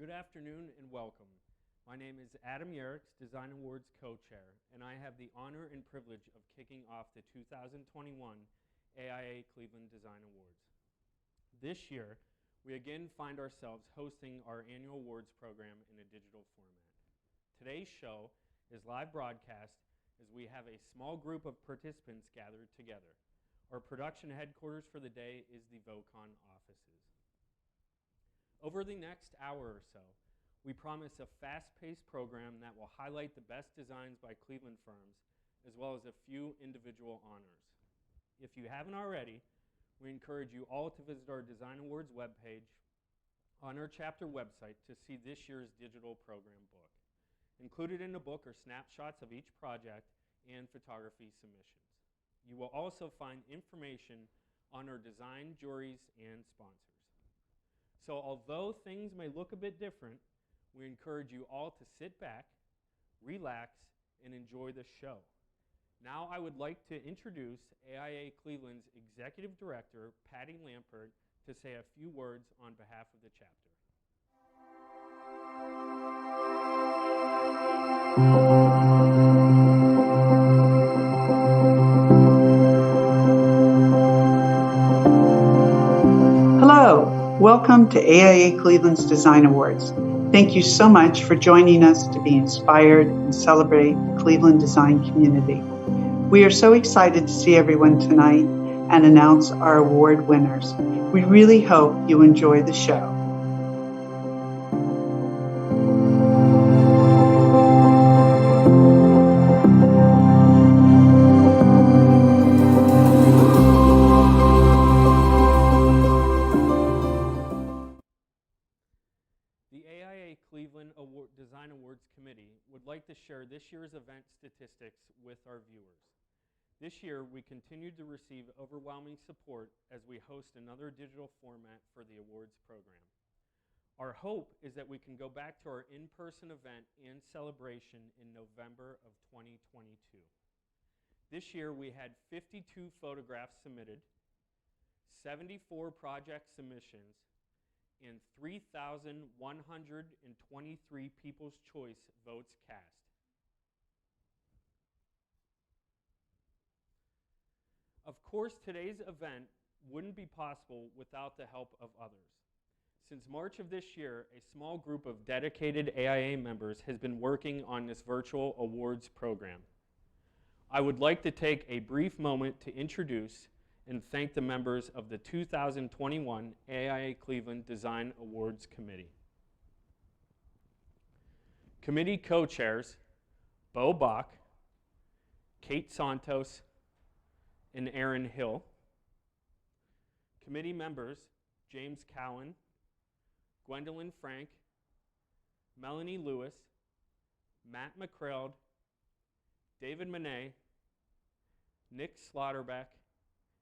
Good afternoon and welcome. My name is Adam Yerrick's Design Awards co-chair, and I have the honor and privilege of kicking off the 2021 AIA Cleveland Design Awards. This year, we again find ourselves hosting our annual awards program in a digital format. Today's show is live broadcast as we have a small group of participants gathered together. Our production headquarters for the day is the VOCON offices. Over the next hour or so, we promise a fast-paced program that will highlight the best designs by Cleveland firms, as well as a few individual honors. If you haven't already, we encourage you all to visit our Design Awards webpage on our chapter website to see this year's digital program book. Included in the book are snapshots of each project and photography submissions. You will also find information on our design juries and sponsors. So although things may look a bit different, we encourage you all to sit back, relax, and enjoy the show. Now I would like to introduce AIA Cleveland's Executive Director, Patty Lampert, to say a few words on behalf of the chapter. Hello, welcome to AIA Cleveland's Design Awards. Thank you so much for joining us to be inspired and celebrate the Cleveland design community. We are so excited to see everyone tonight and announce our award winners. We really hope you enjoy the show. Design Awards Committee would like to share this year's event statistics with our viewers. This year, we continued to receive overwhelming support as we host another digital format for the awards program. Our hope is that we can go back to our in-person event and celebration in November of 2022. This year, we had 52 photographs submitted, 74 project submissions, and 3,123 People's Choice votes cast. Of course, today's event wouldn't be possible without the help of others. Since March of this year, a small group of dedicated AIA members has been working on this virtual awards program. I would like to take a brief moment to introduce and thank the members of the 2021 AIA Cleveland Design Awards Committee. Committee co-chairs Bo Bach, Kate Santos, and Aaron Hill. Committee members James Cowan, Gwendolyn Frank, Melanie Lewis, Matt McCreld, David Monet, Nick Slaughterbeck,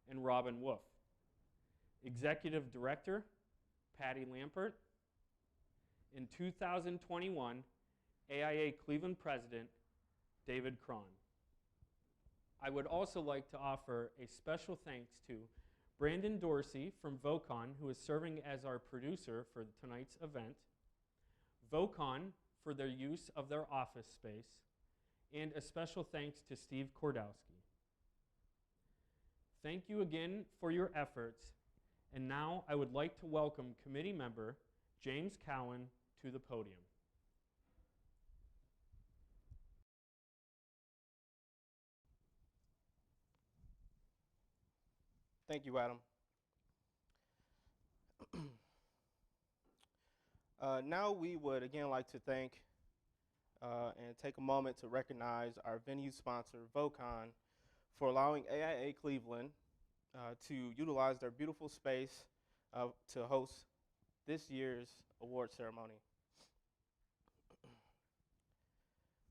and Robin Wolf. Executive Director, Patty Lampert. In 2021, AIA Cleveland President, David Cron. I would also like to offer a special thanks to Brandon Dorsey from VOCON, who is serving as our producer for tonight's event, VOCON for their use of their office space, and a special thanks to Steve Kordowski. Thank you again for your efforts, and now I would like to welcome committee member James Cowan to the podium. Thank you, Adam. Now we would again like to thank and take a moment to recognize our venue sponsor, VOCON, for allowing AIA Cleveland to utilize their beautiful space to host this year's award ceremony.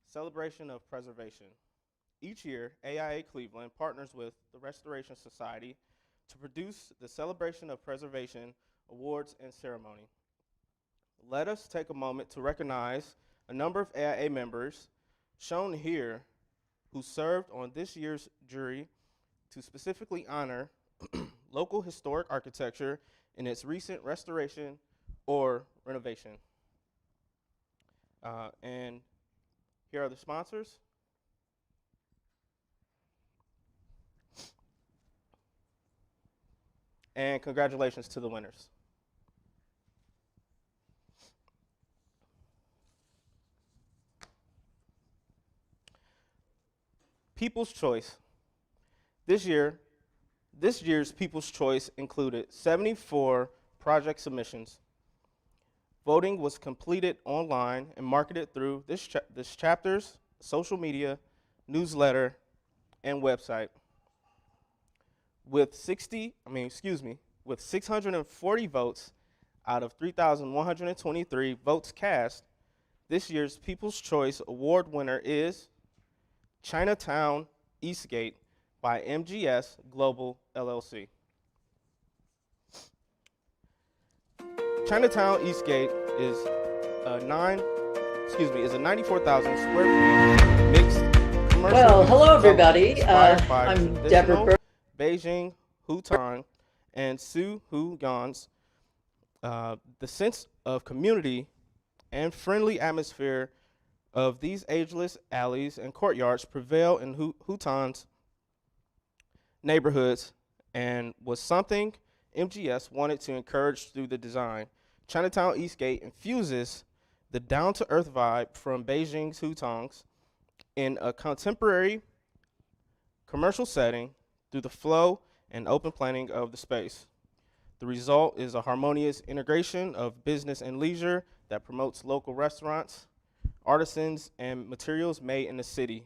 Celebration of Preservation. Each year, AIA Cleveland partners with the Restoration Society to produce the Celebration of Preservation Awards and Ceremony. Let us take a moment to recognize a number of AIA members shown here who served on this year's jury to specifically honor local historic architecture in its recent restoration or renovation. And here are the sponsors. And congratulations to the winners. People's Choice. This year's People's Choice included 74 project submissions. Voting was completed online and marketed through this chapter's social media, newsletter, and website. With 640 votes out of 3,123 votes cast, this year's People's Choice Award winner is Chinatown Eastgate by MGS Global LLC. Chinatown Eastgate is a 94,000 square feet mixed commercial. Well, hello everybody. I'm Deborah Beijing, Hutong, and Su Hu Yan's. The sense of community and friendly atmosphere of these ageless alleys and courtyards prevail in Hutong's neighborhoods and was something MGS wanted to encourage through the design. Chinatown Eastgate infuses the down-to-earth vibe from Beijing's Hutong's in a contemporary commercial setting through the flow and open planning of the space. The result is a harmonious integration of business and leisure that promotes local restaurants, artisans, and materials made in the city,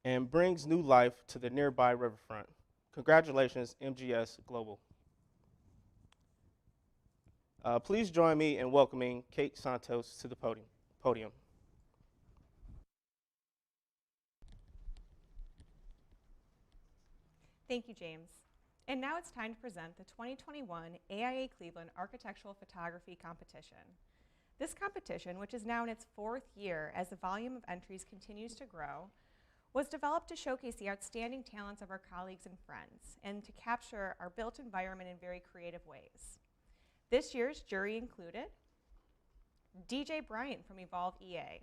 and brings new life to the nearby riverfront. Congratulations, MGS Global. Please join me in welcoming Kate Santos to the podium. Thank you, James. And now it's time to present the 2021 AIA Cleveland Architectural Photography Competition. This competition, which is now in its 4th year as the volume of entries continues to grow, was developed to showcase the outstanding talents of our colleagues and friends and to capture our built environment in very creative ways. This year's jury included DJ Bryant from Evolve EA.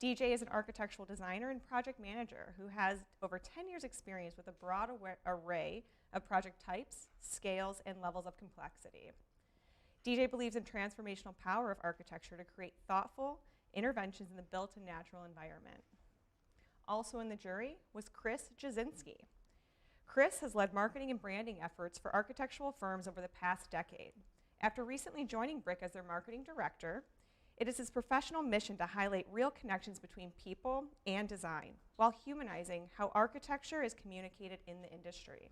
DJ is an architectural designer and project manager who has over 10 years experience with a broad array of project types, scales, and levels of complexity. DJ believes in transformational power of architecture to create thoughtful interventions in the built and natural environment. Also in the jury was Chris Jasinski. Chris has led marketing and branding efforts for architectural firms over the past decade. After recently joining Brick as their marketing director, it is his professional mission to highlight real connections between people and design while humanizing how architecture is communicated in the industry.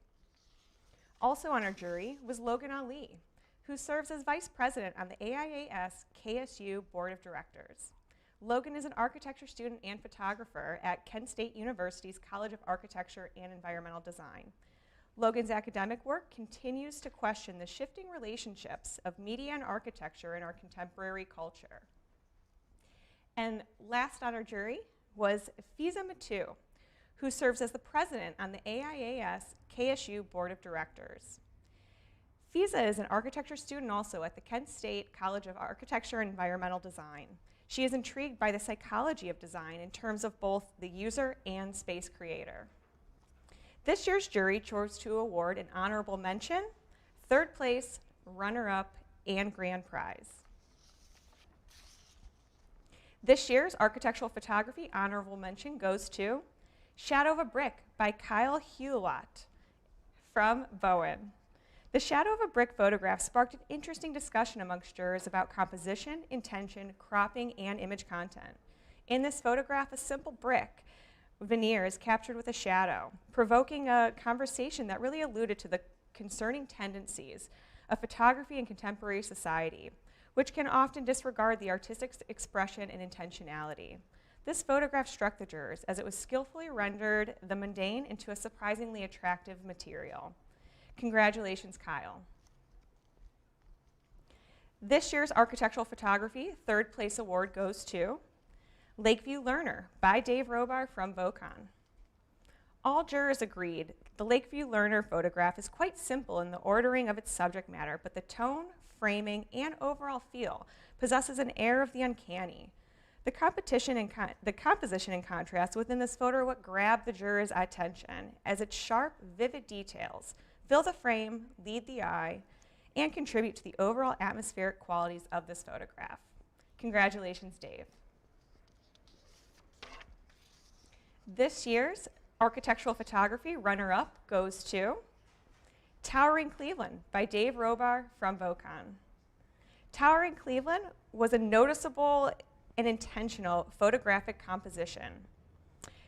Also on our jury was Logan Ali, who serves as vice president on the AIAS KSU Board of Directors. Logan is an architecture student and photographer at Kent State University's College of Architecture and Environmental Design. Logan's academic work continues to question the shifting relationships of media and architecture in our contemporary culture. And last on our jury was Fiza Matu, who serves as the president on the AIAS KSU Board of Directors. Fiza is an architecture student also at the Kent State College of Architecture and Environmental Design. She is intrigued by the psychology of design in terms of both the user and space creator. This year's jury chose to award an honorable mention, 3rd place, runner-up, and grand prize. This year's architectural photography honorable mention goes to Shadow of a Brick by Kyle Hewlett from Bowen. The Shadow of a Brick photograph sparked an interesting discussion amongst jurors about composition, intention, cropping, and image content. In this photograph, a simple brick veneer is captured with a shadow, provoking a conversation that really alluded to the concerning tendencies of photography in contemporary society, which can often disregard the artistic expression and intentionality. This photograph struck the jurors as it was skillfully rendered the mundane into a surprisingly attractive material. Congratulations, Kyle. This year's architectural photography 3rd place award goes to Lakeview Learner by Dave Robar from Vocon. All jurors agreed the Lakeview Learner photograph is quite simple in the ordering of its subject matter, but the tone, framing, and overall feel possesses an air of the uncanny. The composition in contrast within this photo are what grabbed the jurors' attention, as its sharp, vivid details fill the frame, lead the eye, and contribute to the overall atmospheric qualities of this photograph. Congratulations, Dave. This year's architectural photography runner-up goes to Towering Cleveland by Dave Robar from Vocon. Towering Cleveland was a noticeable and intentional photographic composition.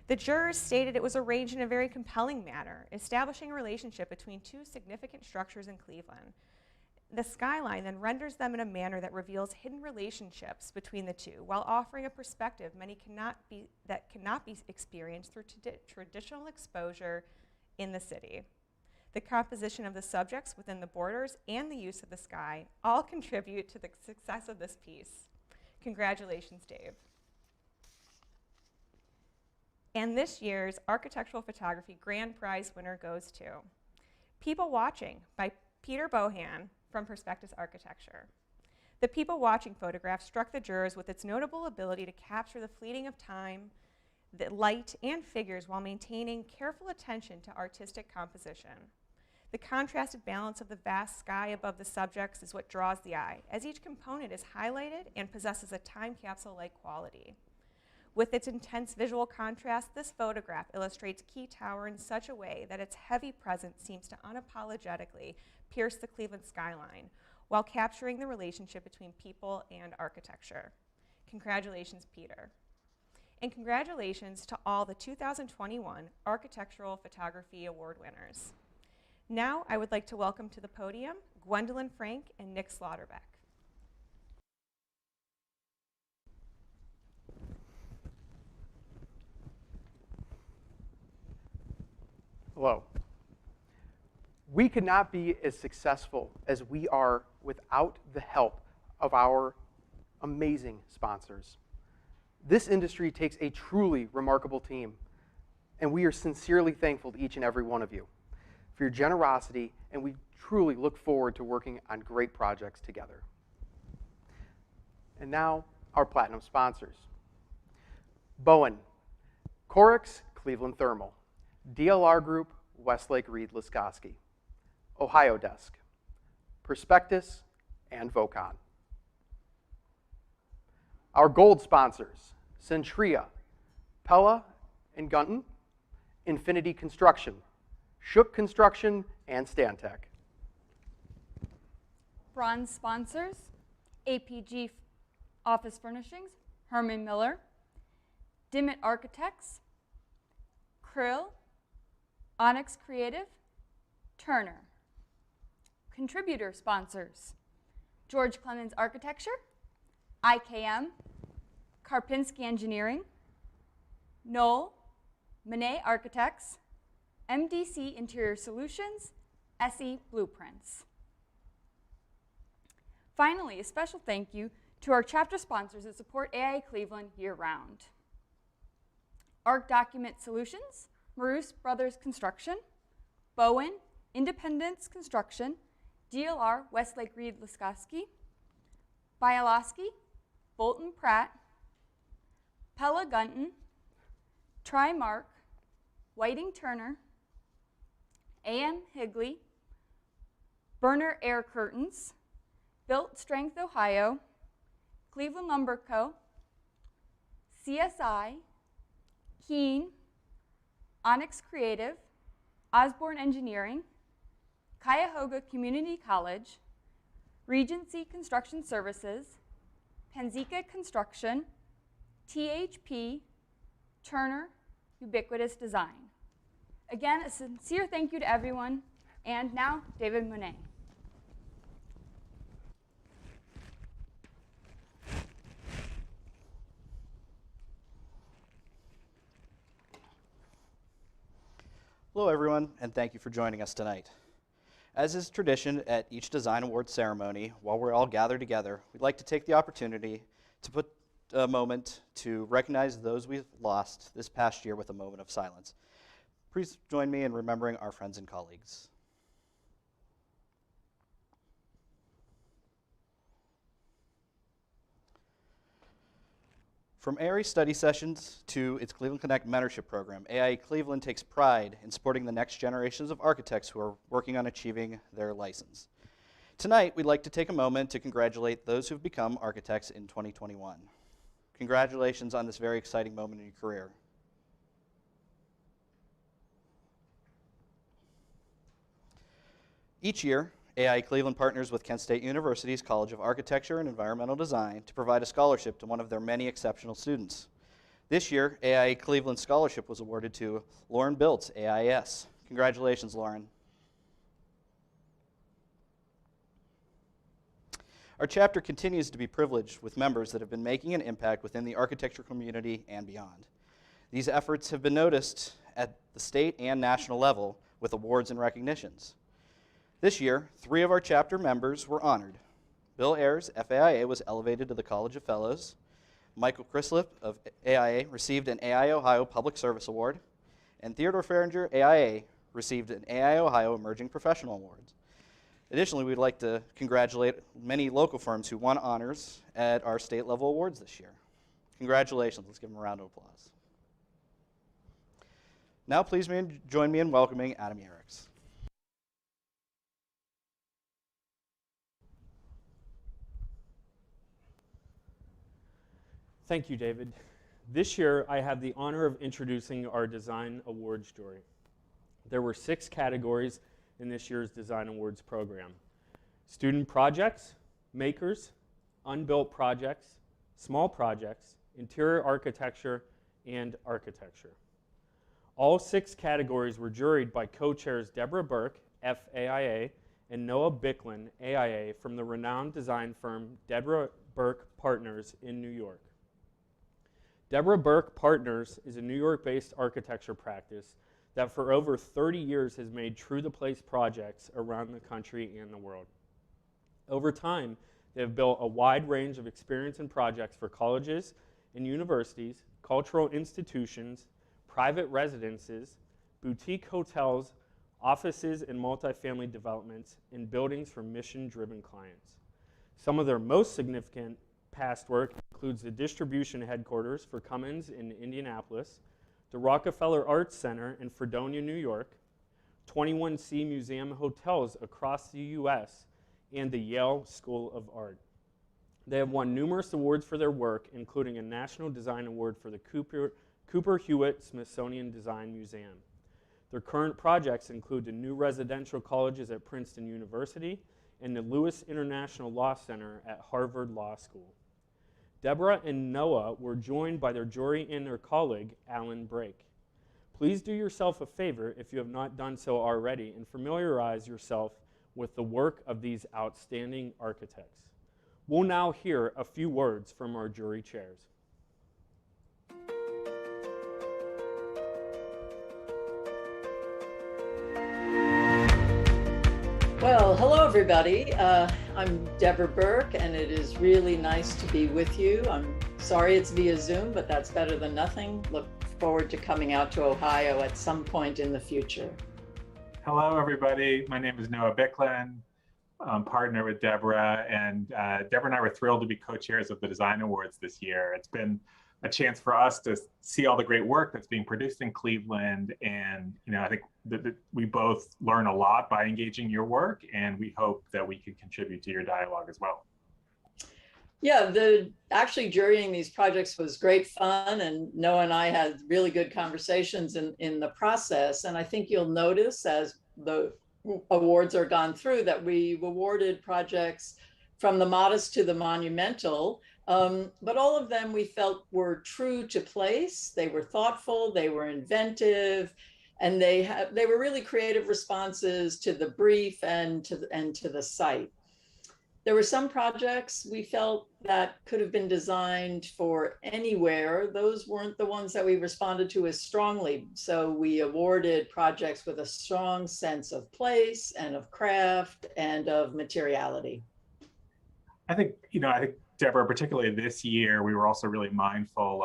The jurors stated it was arranged in a very compelling manner, establishing a relationship between two significant structures in Cleveland. The skyline then renders them in a manner that reveals hidden relationships between the two, while offering a perspective that cannot be experienced through traditional exposure in the city. The composition of the subjects within the borders and the use of the sky all contribute to the success of this piece. Congratulations, Dave. And this year's architectural photography grand prize winner goes to People Watching by Peter Bohan from Perspectives Architecture. The People Watching photograph struck the jurors with its notable ability to capture the fleeting of time, the light, and figures while maintaining careful attention to artistic composition. The contrasted balance of the vast sky above the subjects is what draws the eye, as each component is highlighted and possesses a time capsule-like quality. With its intense visual contrast, this photograph illustrates Key Tower in such a way that its heavy presence seems to unapologetically pierce the Cleveland skyline, while capturing the relationship between people and architecture. Congratulations, Peter. And congratulations to all the 2021 Architectural Photography Award winners. Now, I would like to welcome to the podium Gwendolyn Frank and Nick Slaughterbeck. Hello. We could not be as successful as we are without the help of our amazing sponsors. This industry takes a truly remarkable team, and we are sincerely thankful to each and every one of you for your generosity, and we truly look forward to working on great projects together. And now, our platinum sponsors. Bowen, Corix, Cleveland Thermal, DLR Group, Westlake Reed Laskoski, Ohio Desk, Perspectives, and Vocon. Our gold sponsors, Centria, Pella and Gunton, Infinity Construction, Shook Construction, and Stantec. Bronze sponsors, APG Office Furnishings, Herman Miller, Dimmitt Architects, Krill, Onyx Creative, Turner. Contributor sponsors, George Clemens Architecture, IKM, Karpinski Engineering, Knoll, Monet Architects, MDC Interior Solutions, SE Blueprints. Finally, a special thank you to our chapter sponsors that support AIA Cleveland year-round. ARC Document Solutions, Maroos Brothers Construction, Bowen, Independence Construction, DLR Westlake Reed Laskoski, Bialowski, Bolton Pratt, Pella Gunton, Trimark, Whiting Turner, AM Higley, Burner Air Curtains, Built Strength Ohio, Cleveland Lumber Co., CSI, Keene, Onyx Creative, Osborne Engineering, Cuyahoga Community College, Regency Construction Services, Panzica Construction, THP, Turner, Ubiquitous Design. Again, a sincere thank you to everyone. And now, David Monet. Hello, everyone, and thank you for joining us tonight. As is tradition at each Design Awards ceremony, while we're all gathered together, we'd like to take the opportunity to put a moment to recognize those we've lost this past year with a moment of silence. Please join me in remembering our friends and colleagues. From AIA study sessions to its Cleveland Connect mentorship program, AIA Cleveland takes pride in supporting the next generations of architects who are working on achieving their license. Tonight, we'd like to take a moment to congratulate those who've become architects in 2021. Congratulations on this very exciting moment in your career. Each year, AIA Cleveland partners with Kent State University's College of Architecture and Environmental Design to provide a scholarship to one of their many exceptional students. This year, AIA Cleveland Scholarship was awarded to Lauren Biltz, AIS. Congratulations, Lauren. Our chapter continues to be privileged with members that have been making an impact within the architecture community and beyond. These efforts have been noticed at the state and national level with awards and recognitions. This year, 3 of our chapter members were honored. Bill Ayers, FAIA, was elevated to the College of Fellows. Michael Crislip of AIA received an AIA Ohio Public Service Award. And Theodore Farringer, AIA, received an AIA Ohio Emerging Professional Award. Additionally, we'd like to congratulate many local firms who won honors at our state level awards this year. Congratulations. Let's give them a round of applause. Now please join me in welcoming Adam Yerrick's. Thank you, David. This year, I have the honor of introducing our Design Awards jury. There were 6 categories in this year's Design Awards program: student projects, makers, unbuilt projects, small projects, interior architecture, and architecture. All 6 categories were juried by co-chairs Deborah Burke, FAIA, and Noah Bicklin, AIA, from the renowned design firm Deborah Burke Partners in New York. Deborah Burke Partners is a New York-based architecture practice that for over 30 years has made true-to-place projects around the country and the world. Over time, they have built a wide range of experience and projects for colleges and universities, cultural institutions, private residences, boutique hotels, offices and multifamily developments, and buildings for mission-driven clients. Some of their most significant past work includes the distribution headquarters for Cummins in Indianapolis, the Rockefeller Arts Center in Fredonia, New York, 21C Museum hotels across the U.S., and the Yale School of Art. They have won numerous awards for their work, including a National Design Award for the Cooper Hewitt Smithsonian Design Museum. Their current projects include the new residential colleges at Princeton University and the Lewis International Law Center at Harvard Law School. Deborah and Noah were joined by their jury and their colleague, Alan Brake. Please do yourself a favor, if you have not done so already, and familiarize yourself with the work of these outstanding architects. We'll now hear a few words from our jury chairs. Well, hello everybody. I'm Deborah Burke, and it is really nice to be with you. I'm sorry it's via Zoom, but that's better than nothing. Look forward to coming out to Ohio at some point in the future. Hello everybody. My name is Noah Bicklin. I'm partner with Deborah, and Deborah and I were thrilled to be co-chairs of the Design Awards this year. It's been a chance for us to see all the great work that's being produced in Cleveland, and I think that we both learn a lot by engaging your work, and we hope that we can contribute to your dialogue as well. Yeah, actually jurying these projects was great fun, and Noah and I had really good conversations in the process. And I think you'll notice as the awards are gone through that we've awarded projects from the modest to the monumental, but all of them we felt were true to place. They were thoughtful, they were inventive, and they were really creative responses to the brief and to the site. There were some projects we felt that could have been designed for anywhere. Those weren't the ones that we responded to as strongly. So we awarded projects with a strong sense of place and of craft and of materiality. I think Deborah, particularly this year, we were also really mindful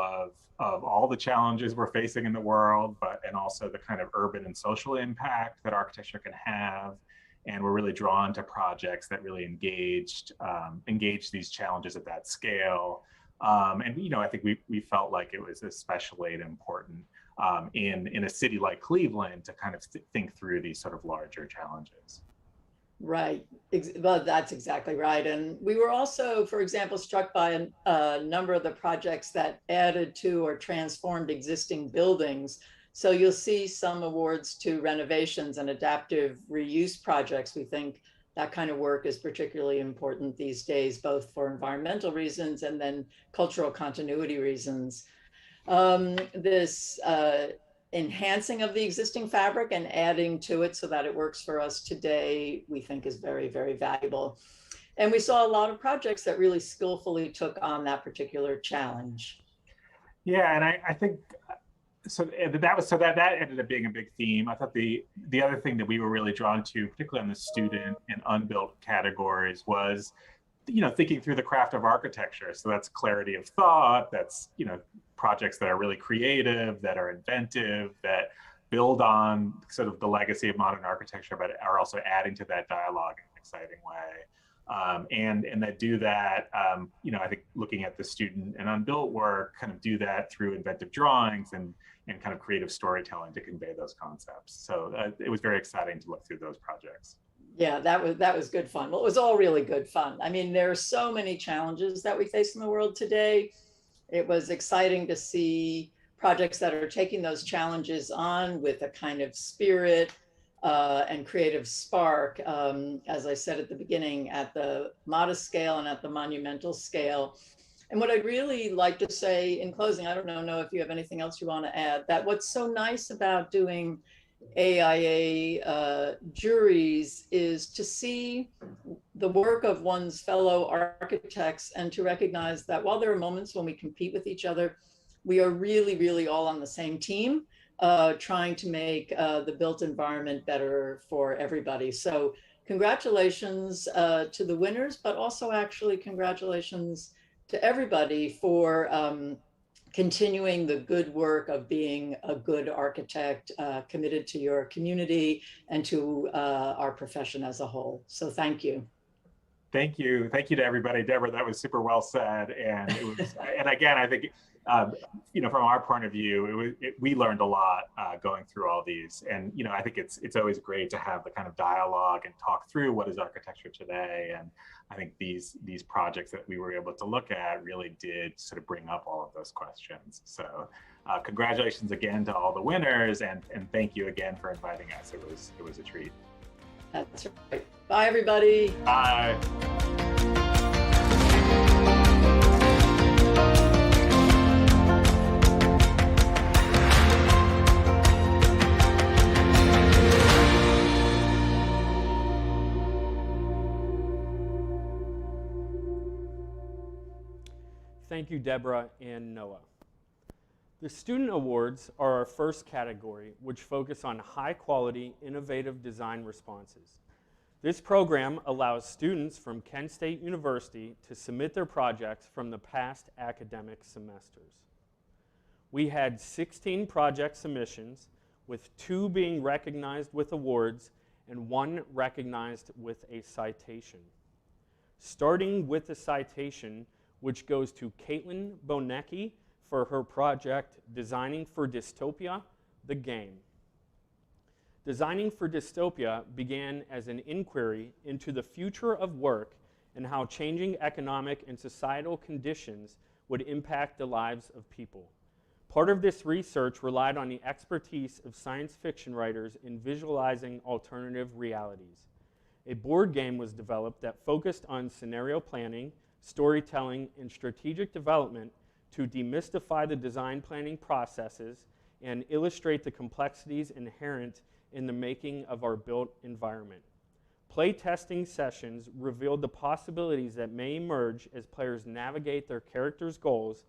of all the challenges we're facing in the world, and also the kind of urban and social impact that architecture can have. And we're really drawn to projects that really engage these challenges at that scale. And I think we felt like it was especially important in a city like Cleveland to kind of think through these sort of larger challenges. Right. Well, that's exactly right. And we were also, for example, struck by a number of the projects that added to or transformed existing buildings. So you'll see some awards to renovations and adaptive reuse projects. We think that kind of work is particularly important these days, both for environmental reasons and then cultural continuity reasons. This enhancing of the existing fabric and adding to it so that it works for us today, we think is very, very valuable. And we saw a lot of projects that really skillfully took on that particular challenge. Yeah, and I think that ended up being a big theme. I thought the other thing that we were really drawn to, particularly on the student and unbuilt categories, was thinking through the craft of architecture. So that's clarity of thought, that's projects that are really creative, that are inventive, that build on sort of the legacy of modern architecture, but are also adding to that dialogue in an exciting way. And that do that, I think looking at the student and unbuilt work, kind of do that through inventive drawings and kind of creative storytelling to convey those concepts. So it was very exciting to look through those projects. Yeah, that was good fun. Well, it was all really good fun. I mean, there are so many challenges that we face in the world today. It was exciting to see projects that are taking those challenges on with a kind of spirit and creative spark, as I said at the beginning, at the modest scale and at the monumental scale. And what I'd really like to say in closing, I don't know if you have anything else you want to add, that what's so nice about doing AIA juries is to see the work of one's fellow architects and to recognize that while there are moments when we compete with each other, we are really, really all on the same team, trying to make the built environment better for everybody. So congratulations to the winners, but also actually congratulations to everybody for continuing the good work of being a good architect, committed to your community and to our profession as a whole. So thank you. Thank you. Thank you to everybody. Deborah, that was super well said. And it was, and again, I think, from our point of view, we learned a lot going through all these. And, I think it's always great to have the kind of dialogue and talk through what is architecture today. And I think these projects that we were able to look at really did sort of bring up all of those questions. So congratulations again to all the winners, and thank you again for inviting us. It was a treat. That's right. Bye, everybody. Bye. Thank you, Deborah and Noah. The Student Awards are our first category, which focus on high-quality, innovative design responses. This program allows students from Kent State University to submit their projects from the past academic semesters. We had 16 project submissions, with 2 being recognized with awards and 1 recognized with a citation. Starting with the citation, which goes to Caitlin Bonecki for her project, Designing for Dystopia, the Game. Designing for Dystopia began as an inquiry into the future of work and how changing economic and societal conditions would impact the lives of people. Part of this research relied on the expertise of science fiction writers in visualizing alternative realities. A board game was developed that focused on scenario planning, storytelling, and strategic development to demystify the design planning processes and illustrate the complexities inherent in the making of our built environment. Play testing sessions revealed the possibilities that may emerge as players navigate their characters' goals,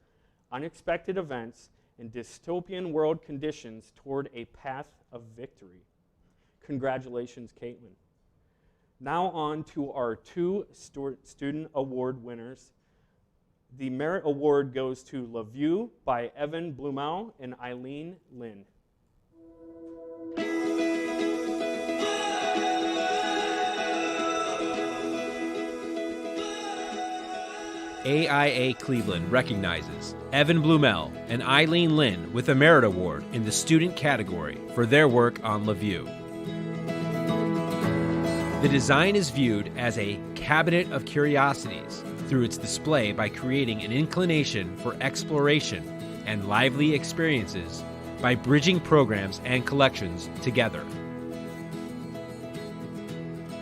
unexpected events, and dystopian world conditions toward a path of victory. Congratulations, Caitlin. Now on to our 2 student award winners. The Merit Award goes to La Vue by Evan Blumau and Eileen Lin. AIA Cleveland recognizes Evan Blumel and Eileen Lynn with a Merit Award in the student category for their work on LaView. The design is viewed as a cabinet of curiosities through its display by creating an inclination for exploration and lively experiences by bridging programs and collections together.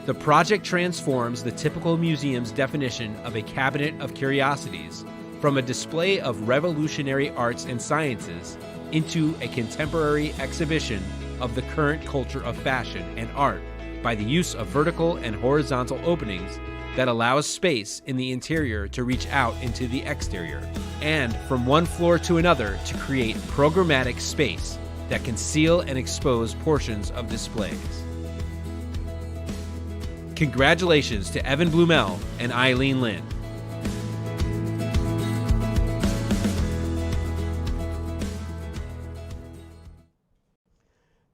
The project transforms the typical museum's definition of a cabinet of curiosities from a display of revolutionary arts and sciences into a contemporary exhibition of the current culture of fashion and art by the use of vertical and horizontal openings that allows space in the interior to reach out into the exterior, and from one floor to another to create programmatic space that can seal and expose portions of displays. Congratulations to Evan Blumel and Eileen Lynn.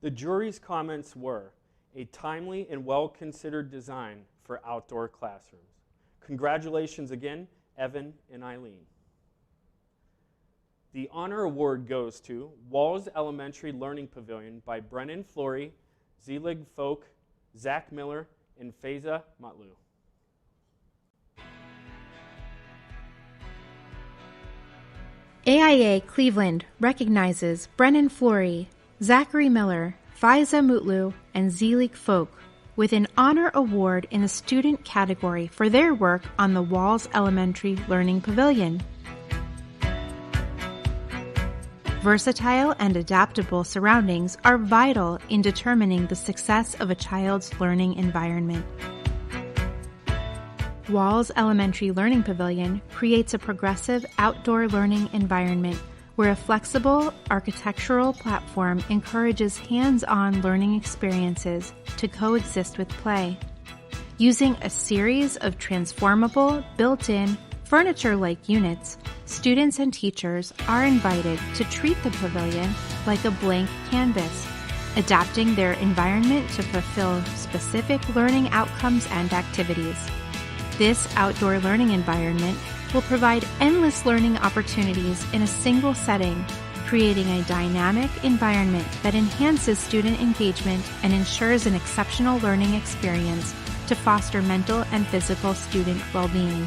The jury's comments were a timely and well-considered design for outdoor classrooms. Congratulations again, Evan and Eileen. The honor award goes to Walls Elementary Learning Pavilion by Brennan Flory, Zelig Folk, Zach Miller, and Faiza Matlu. AIA Cleveland recognizes Brennan Flory, Zachary Miller, Faiza Mutlu, and Zelig Folk with an honor award in the student category for their work on the Walls Elementary Learning Pavilion. Versatile and adaptable surroundings are vital in determining the success of a child's learning environment. Walls Elementary Learning Pavilion creates a progressive outdoor learning environment where a flexible architectural platform encourages hands-on learning experiences to coexist with play. Using a series of transformable, built-in, furniture-like units, students and teachers are invited to treat the pavilion like a blank canvas, adapting their environment to fulfill specific learning outcomes and activities. This outdoor learning environment will provide endless learning opportunities in a single setting, creating a dynamic environment that enhances student engagement and ensures an exceptional learning experience to foster mental and physical student well-being.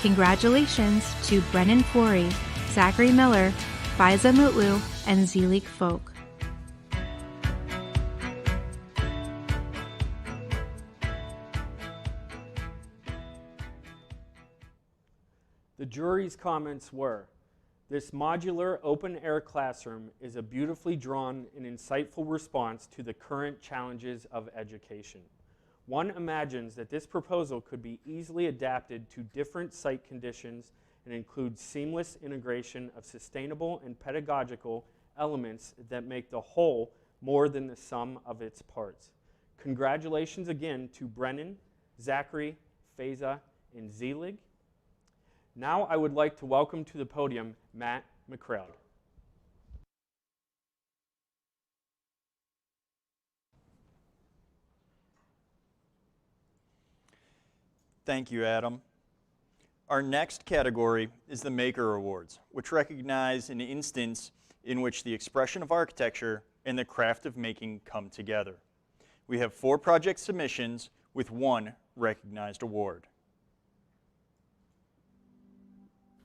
Congratulations to Brennan Flory, Zachary Miller, Faiza Mutlu, and Zelig Folk. The jury's comments were, this modular open-air classroom is a beautifully drawn and insightful response to the current challenges of education. One imagines that this proposal could be easily adapted to different site conditions and includes seamless integration of sustainable and pedagogical elements that make the whole more than the sum of its parts. Congratulations again to Brennan, Zachary, Faiza, and Zelig. Now I would like to welcome to the podium Matt McCrowd. Thank you, Adam. Our next category is the Maker Awards, which recognize an instance in which the expression of architecture and the craft of making come together. We have 4 project submissions with 1 recognized award.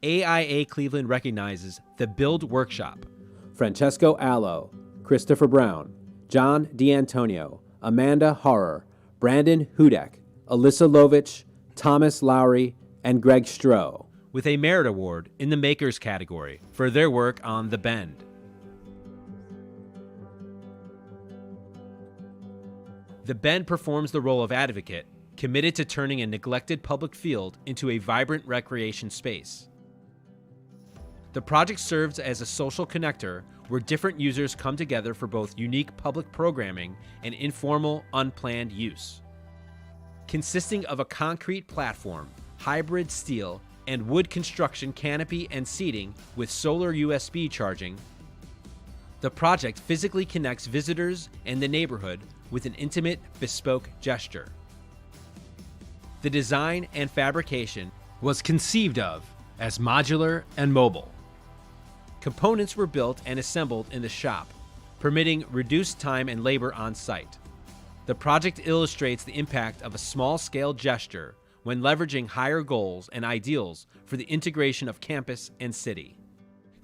AIA Cleveland recognizes the Build Workshop. Francesco Allo, Christopher Brown, John D'Antonio, Amanda Harrer, Brandon Hudek, Alyssa Lovich, Thomas Lowry, and Greg Stroh, with a Merit Award in the Makers category for their work on The Bend. The Bend performs the role of advocate, committed to turning a neglected public field into a vibrant recreation space. The project serves as a social connector where different users come together for both unique public programming and informal, unplanned use. Consisting of a concrete platform, hybrid steel, and wood construction canopy and seating with solar USB charging, the project physically connects visitors and the neighborhood with an intimate, bespoke gesture. The design and fabrication was conceived of as modular and mobile. Components were built and assembled in the shop, permitting reduced time and labor on site. The project illustrates the impact of a small-scale gesture when leveraging higher goals and ideals for the integration of campus and city.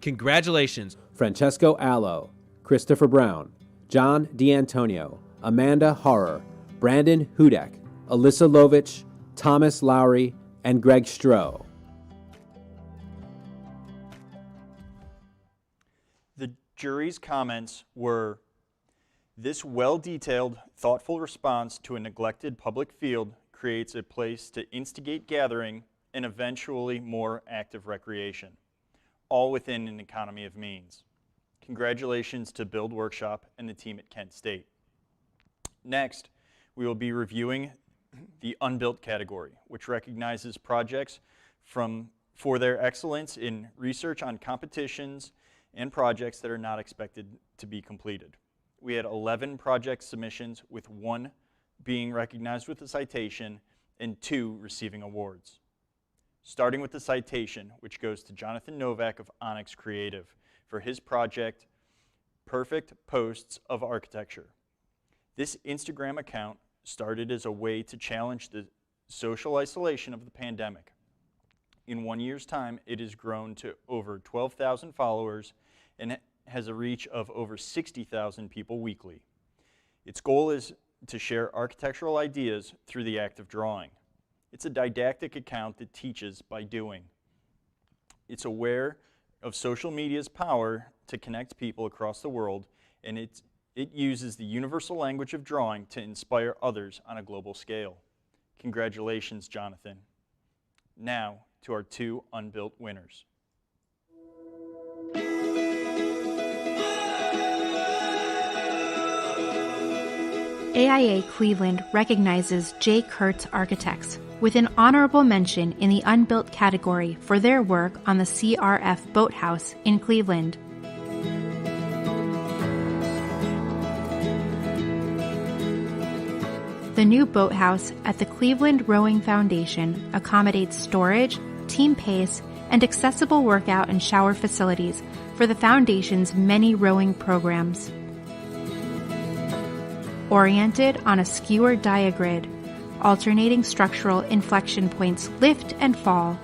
Congratulations, Francesco Allo, Christopher Brown, John D'Antonio, Amanda Horrer, Brandon Hudek, Alyssa Lovich, Thomas Lowry, and Greg Stroh. The jury's comments were, "This well-detailed, thoughtful response to a neglected public field creates a place to instigate gathering and eventually more active recreation, all within an economy of means. Congratulations to Build Workshop and the team at Kent State." Next, we will be reviewing the unbuilt category, which recognizes projects for their excellence in research on competitions and projects that are not expected to be completed. We had 11 project submissions, with 1 being recognized with a citation and 2 receiving awards. Starting with the citation, which goes to Jonathan Novak of Onyx Creative for his project, Perfect Posts of Architecture. This Instagram account started as a way to challenge the social isolation of the pandemic. In 1 year's time, it has grown to over 12,000 followers and has a reach of over 60,000 people weekly. Its goal is to share architectural ideas through the act of drawing. It's a didactic account that teaches by doing. It's aware of social media's power to connect people across the world, and it uses the universal language of drawing to inspire others on a global scale. Congratulations, Jonathan. Now to our 2 unbuilt winners. AIA Cleveland recognizes J. Kurtz Architects with an honorable mention in the unbuilt category for their work on the CRF Boathouse in Cleveland. The new boathouse at the Cleveland Rowing Foundation accommodates storage, team pace, and accessible workout and shower facilities for the foundation's many rowing programs. Oriented on a skewer diagrid, alternating structural inflection points lift and fall.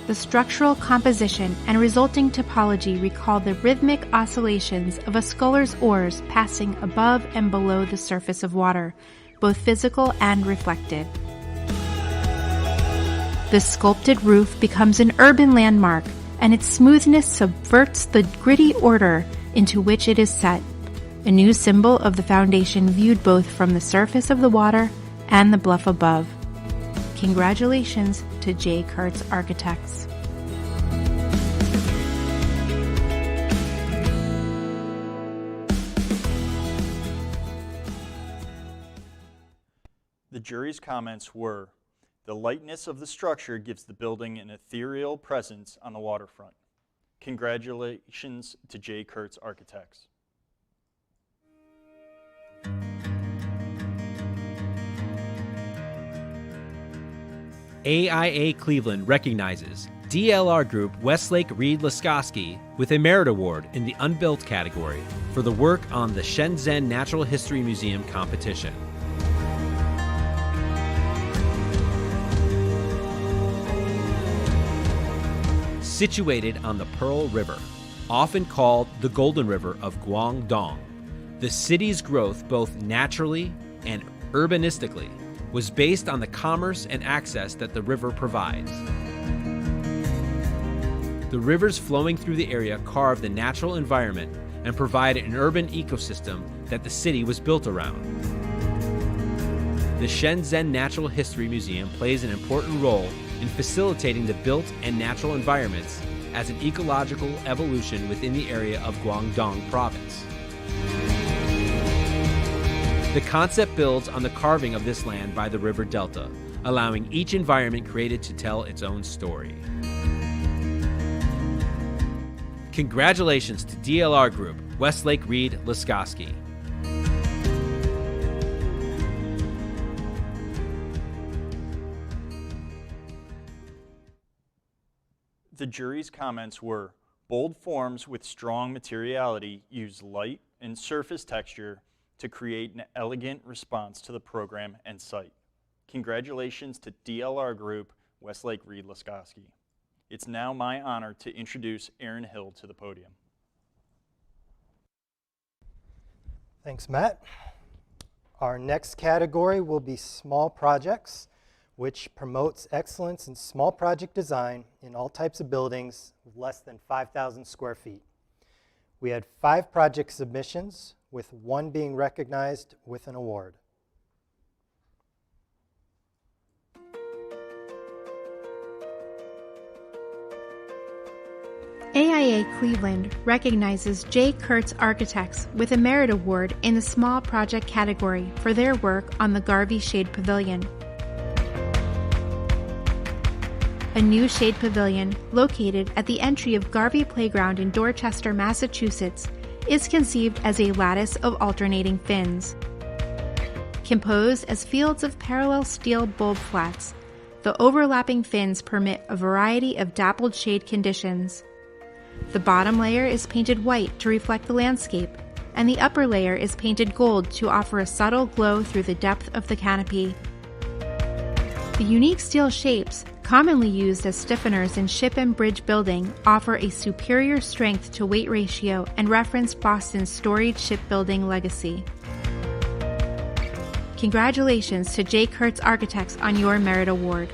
The structural composition and resulting topology recall the rhythmic oscillations of a sculler's oars passing above and below the surface of water, both physical and reflected. The sculpted roof becomes an urban landmark, and its smoothness subverts the gritty order into which it is set, a new symbol of the foundation viewed both from the surface of the water and the bluff above. Congratulations to J. Kurtz Architects. The jury's comments were, "The lightness of the structure gives the building an ethereal presence on the waterfront. Congratulations to J. Kurtz Architects." AIA Cleveland recognizes DLR Group Westlake Reed Laskoski with a Merit Award in the Unbuilt category for the work on the Shenzhen Natural History Museum competition. Situated on the Pearl River, often called the Golden River of Guangdong, the city's growth both naturally and urbanistically was based on the commerce and access that the river provides. The rivers flowing through the area carved the natural environment and provided an urban ecosystem that the city was built around. The Shenzhen Natural History Museum plays an important role in facilitating the built and natural environments as an ecological evolution within the area of Guangdong Province. The concept builds on the carving of this land by the river delta, allowing each environment created to tell its own story. Congratulations to DLR Group, Westlake Reed Laskoski. The jury's comments were, bold forms with strong materiality use light and surface texture to create an elegant response to the program and site. Congratulations to DLR Group, Westlake Reed Laskowski. It's now my honor to introduce Aaron Hill to the podium. Thanks, Matt. Our next category will be small projects, which promotes excellence in small project design in all types of buildings with less than 5,000 square feet. We had 5 project submissions, with 1 being recognized with an award. AIA Cleveland recognizes J. Kurtz Architects with a Merit Award in the Small Project category for their work on the Garvey Shade Pavilion. A new shade pavilion located at the entry of Garvey Playground in Dorchester, Massachusetts, is conceived as a lattice of alternating fins. Composed as fields of parallel steel bulb flats, the overlapping fins permit a variety of dappled shade conditions. The bottom layer is painted white to reflect the landscape, and the upper layer is painted gold to offer a subtle glow through the depth of the canopy. The unique steel shapes, commonly used as stiffeners in ship and bridge building, offer a superior strength to weight ratio and reference Boston's storied shipbuilding legacy. Congratulations to J. Kurtz Architects on your Merit Award.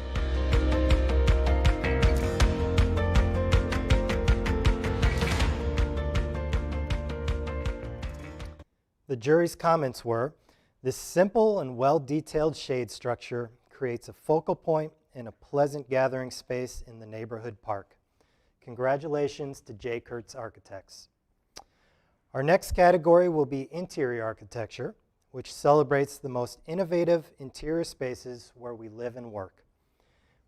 The jury's comments were, this simple and well-detailed shade structure creates a focal point and a pleasant gathering space in the neighborhood park. Congratulations to J. Kurtz Architects. Our next category will be interior architecture, which celebrates the most innovative interior spaces where we live and work.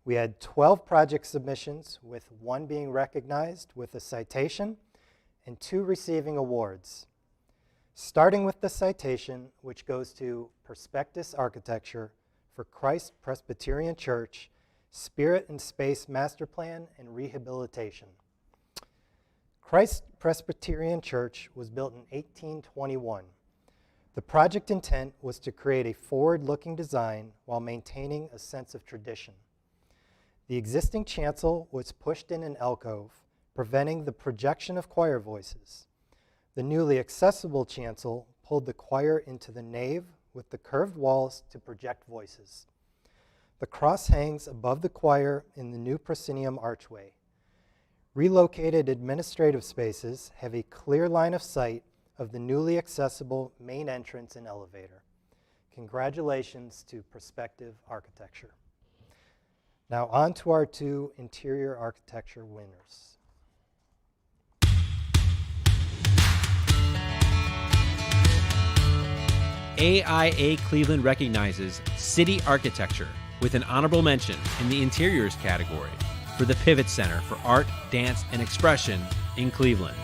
We had 12 project submissions, with 1 being recognized with a citation and 2 receiving awards. Starting with the citation, which goes to Perspectus Architecture for Christ Presbyterian Church, Spirit and Space Master Plan and Rehabilitation. Christ Presbyterian Church was built in 1821. The project intent was to create a forward-looking design while maintaining a sense of tradition. The existing chancel was pushed in an alcove, preventing the projection of choir voices. The newly accessible chancel pulled the choir into the nave with the curved walls to project voices. The cross hangs above the choir in the new proscenium archway. Relocated administrative spaces have a clear line of sight of the newly accessible main entrance and elevator. Congratulations to Perspective Architecture. Now on to our 2 interior architecture winners. AIA Cleveland recognizes City Architecture with an honorable mention in the Interiors category for the Pivot Center for Art, Dance, and Expression in Cleveland.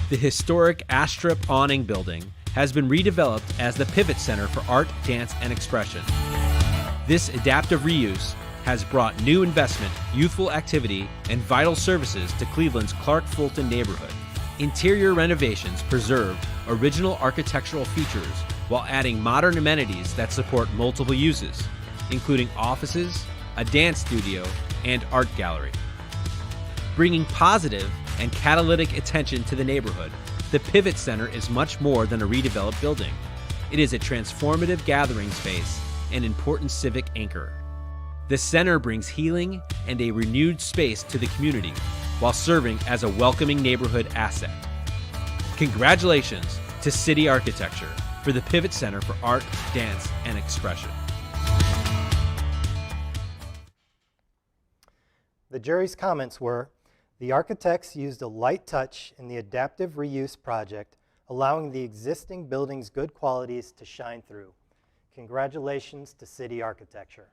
The historic Astrip awning building has been redeveloped as the Pivot Center for Art, Dance, and Expression. This adaptive reuse has brought new investment, youthful activity, and vital services to Cleveland's Clark Fulton neighborhood. Interior renovations preserved original architectural features while adding modern amenities that support multiple uses, including offices, a dance studio, and art gallery. Bringing positive and catalytic attention to the neighborhood, the Pivot Center is much more than a redeveloped building. It is a transformative gathering space and important civic anchor. The center brings healing and a renewed space to the community, while serving as a welcoming neighborhood asset. Congratulations to City Architecture for the Pivot Center for Art, Dance, and Expression. The jury's comments were, the architects used a light touch in the adaptive reuse project, allowing the existing building's good qualities to shine through. Congratulations to City Architecture.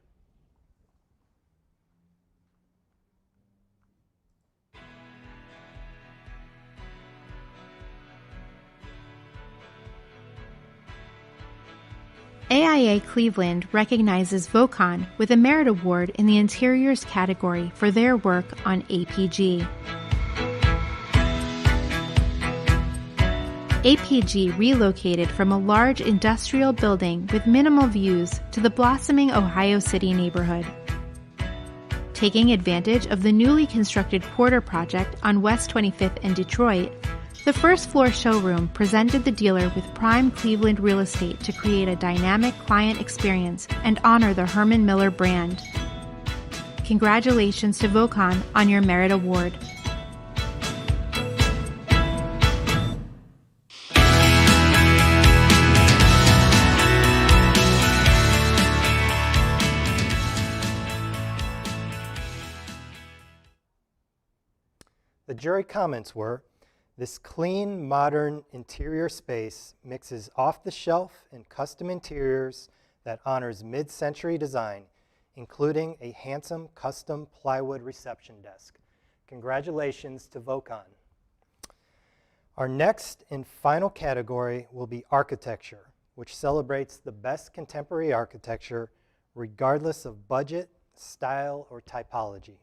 AIA Cleveland recognizes Vocon with a Merit Award in the Interiors category for their work on APG. APG relocated from a large industrial building with minimal views to the blossoming Ohio City neighborhood. Taking advantage of the newly constructed quarter project on West 25th and Detroit, the first-floor showroom presented the dealer with prime Cleveland real estate to create a dynamic client experience and honor the Herman Miller brand. Congratulations to Vocon on your Merit Award. The jury comments were, this clean, modern interior space mixes off-the-shelf and custom interiors that honors mid-century design, including a handsome custom plywood reception desk. Congratulations to Vocon. Our next and final category will be architecture, which celebrates the best contemporary architecture regardless of budget, style, or typology.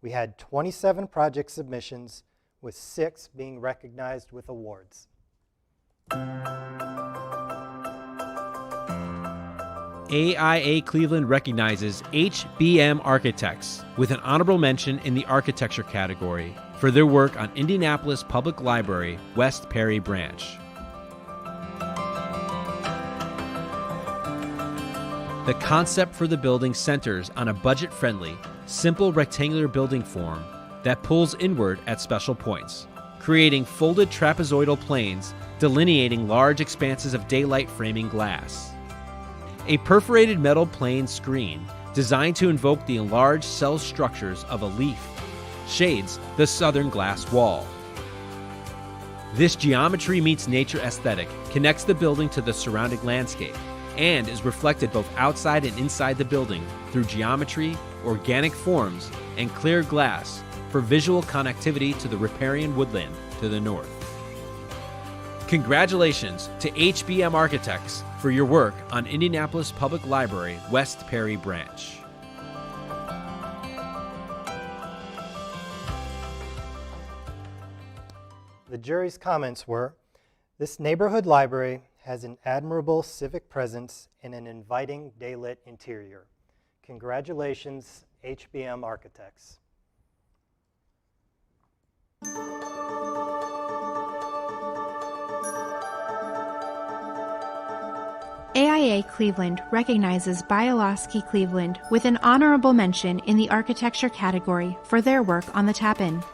We had 27 project submissions, with 6 being recognized with awards. AIA Cleveland recognizes HBM Architects with an honorable mention in the architecture category for their work on Indianapolis Public Library West Perry Branch. The concept for the building centers on a budget-friendly, simple rectangular building form that pulls inward at special points, creating folded trapezoidal planes delineating large expanses of daylight framing glass. A perforated metal plane screen designed to invoke the enlarged cell structures of a leaf shades the southern glass wall. This geometry meets nature aesthetic connects the building to the surrounding landscape and is reflected both outside and inside the building through geometry, organic forms, and clear glass for visual connectivity to the riparian woodland to the north. Congratulations to HBM Architects for your work on Indianapolis Public Library West Perry Branch. The jury's comments were, this neighborhood library has an admirable civic presence and an inviting daylit interior. Congratulations, HBM Architects. AIA Cleveland recognizes Bialowski Cleveland with an honorable mention in the architecture category for their work on the Tap-In.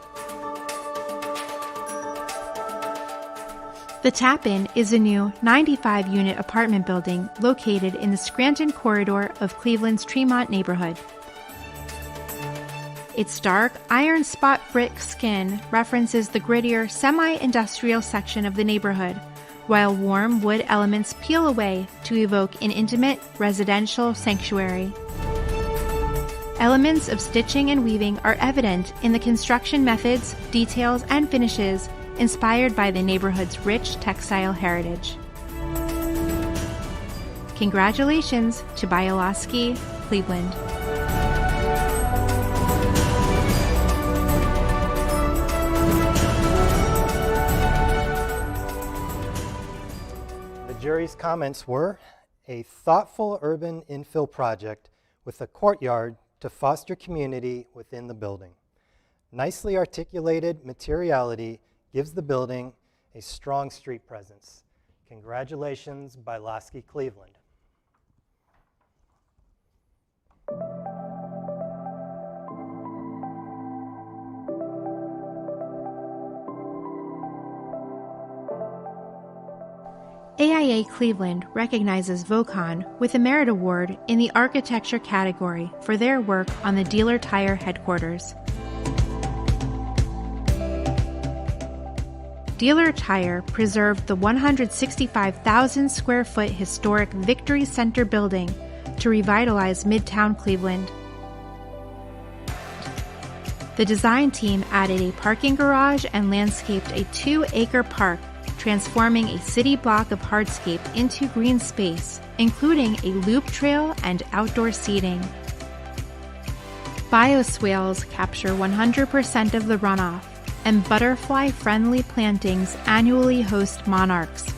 The Tap-In is a new 95-unit apartment building located in the Scranton corridor of Cleveland's Tremont neighborhood. Its dark, iron spot brick skin references the grittier, semi-industrial section of the neighborhood, while warm wood elements peel away to evoke an intimate, residential sanctuary. Elements of stitching and weaving are evident in the construction methods, details, and finishes inspired by the neighborhood's rich textile heritage. Congratulations to Bialowski Cleveland. The jury's comments were, a thoughtful urban infill project with a courtyard to foster community within the building. Nicely articulated materiality gives the building a strong street presence. Congratulations, Bialowski Cleveland. AIA Cleveland recognizes Vocon with a Merit Award in the architecture category for their work on the Dealer Tire headquarters. Dealer Tire preserved the 165,000 square foot historic Victory Center building to revitalize Midtown Cleveland. The design team added a parking garage and landscaped a 2-acre park, transforming a city block of hardscape into green space, including a loop trail and outdoor seating. Bioswales capture 100% of the runoff, and butterfly-friendly plantings annually host monarchs.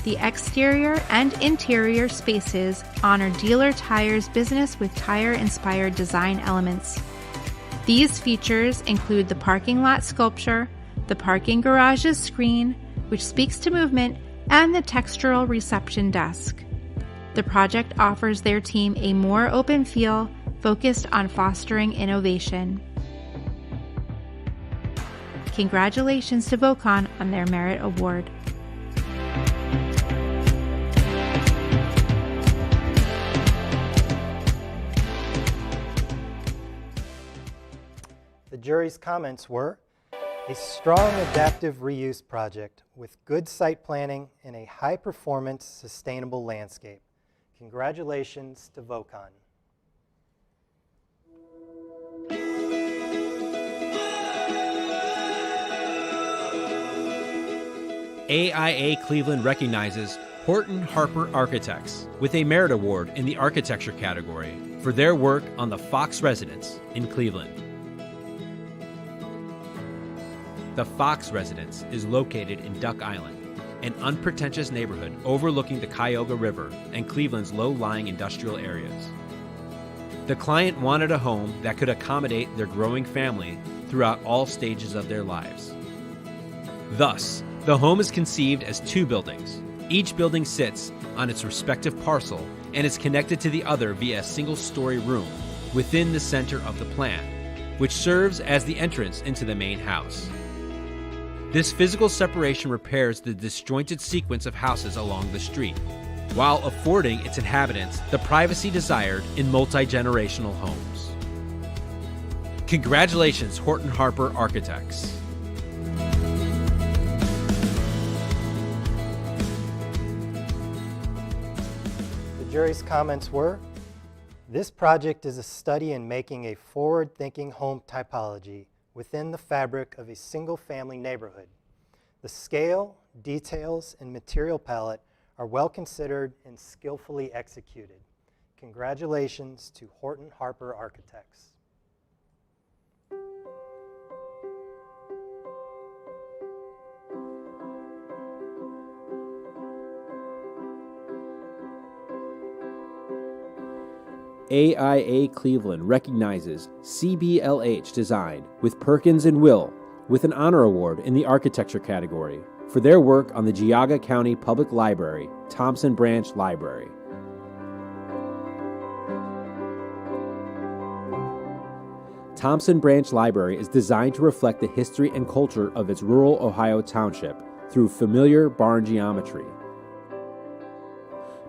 The exterior and interior spaces honor Dealer Tire's business with tire-inspired design elements. These features include the parking lot sculpture, the parking garage's screen, which speaks to movement, and the textural reception desk. The project offers their team a more open feel, focused on fostering innovation. Congratulations to Vocon on their Merit Award. The jury's comments were a strong adaptive reuse project with good site planning and a high-performance sustainable landscape. Congratulations to Vocon. AIA Cleveland recognizes Horton Harper Architects with a Merit Award in the Architecture category for their work on the Fox Residence in Cleveland. The Fox Residence is located in Duck Island, an unpretentious neighborhood overlooking the Cuyahoga River and Cleveland's low-lying industrial areas. The client wanted a home that could accommodate their growing family throughout all stages of their lives. Thus, the home is conceived as two buildings. Each building sits on its respective parcel and is connected to the other via a single-story room within the center of the plan, which serves as the entrance into the main house. This physical separation repairs the disjointed sequence of houses along the street, while affording its inhabitants the privacy desired in multi-generational homes. Congratulations, Horton Harper Architects. The jury's comments were, this project is a study in making a forward-thinking home typology within the fabric of a single-family neighborhood. The scale, details, and material palette are well considered and skillfully executed. Congratulations to Horton Harper Architects. AIA Cleveland recognizes CBLH Design with Perkins and Will with an honor award in the architecture category for their work on the Geauga County Public Library, Thompson Branch Library. Thompson Branch Library is designed to reflect the history and culture of its rural Ohio township through familiar barn geometry.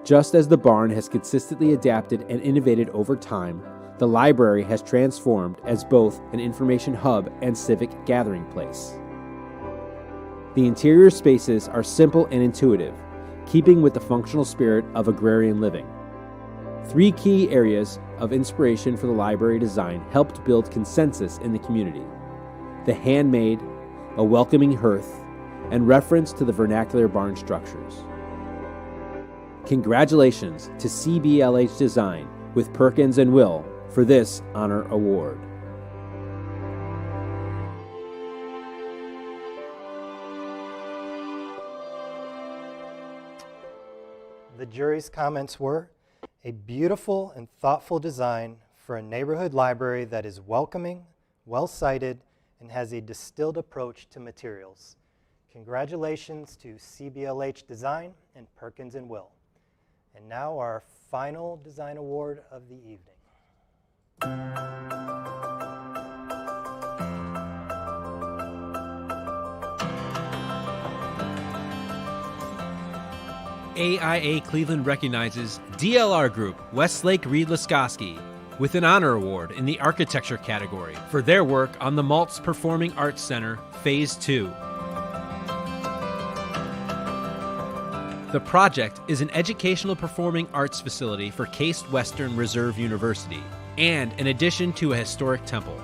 Just as the barn has consistently adapted and innovated over time, the library has transformed as both an information hub and civic gathering place. The interior spaces are simple and intuitive, keeping with the functional spirit of agrarian living. Three key areas of inspiration for the library design helped build consensus in the community: the handmade, a welcoming hearth, and reference to the vernacular barn structures. Congratulations to CBLH Design with Perkins and Will for this honor award. The jury's comments were, a beautiful and thoughtful design for a neighborhood library that is welcoming, well-sited, and has a distilled approach to materials. Congratulations to CBLH Design and Perkins and Will. And now our final design award of the evening. AIA Cleveland recognizes DLR Group Westlake Reed Laskoski with an honor award in the architecture category for their work on the Maltz Performing Arts Center Phase 2. The project is an educational performing arts facility for Case Western Reserve University and an addition to a historic temple.